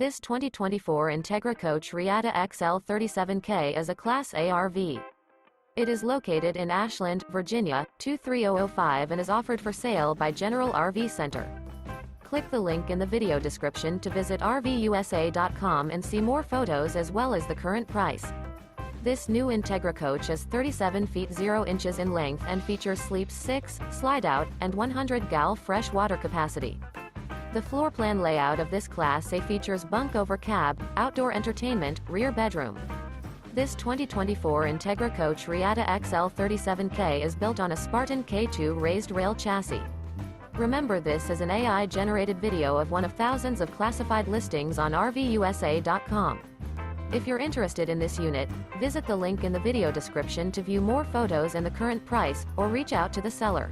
This 2024 Entegra Coach Reatta XL 37K is a Class A RV. It is located in Ashland, Virginia, 23005 and is offered for sale by General RV Center. Click the link in the video description to visit RVUSA.com and see more photos as well as the current price. This new Entegra Coach is 37 feet 0 inches in length and features sleeps 6, Slideout, and 100 gal fresh water capacity. The floor plan layout of this Class A features bunk over cab, outdoor entertainment, rear bedroom. This 2024 Entegra Coach Reatta XL 37K is built on a Spartan K2 Raised Rail chassis. Remember, this is an AI-generated video of one of thousands of classified listings on RVUSA.com. If you're interested in this unit, visit the link in the video description to view more photos and the current price, or reach out to the seller.